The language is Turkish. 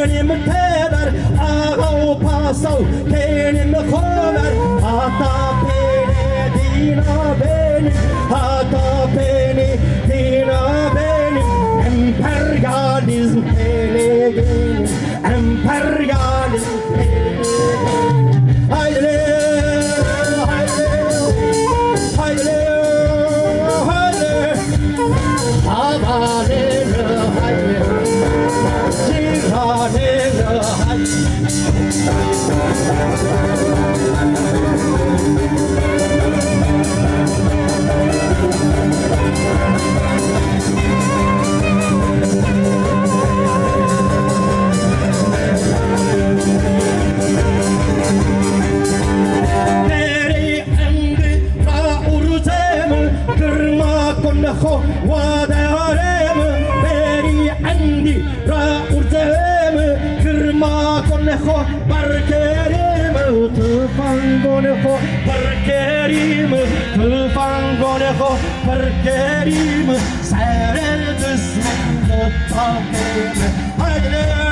benim peder Ağao pasao benim komer Hatta beni dina benim Hatta beni dina benim Emperyalizm beni benim Emperyalizm beni Haydi haydi haydi haydi Havanera haydi Cihanera haydi Ho wadarem beri andi ra urtem kırma kone ho barkerim tufan gone ho barkerim tufan gone ho barkerim seren düşman taperim haydi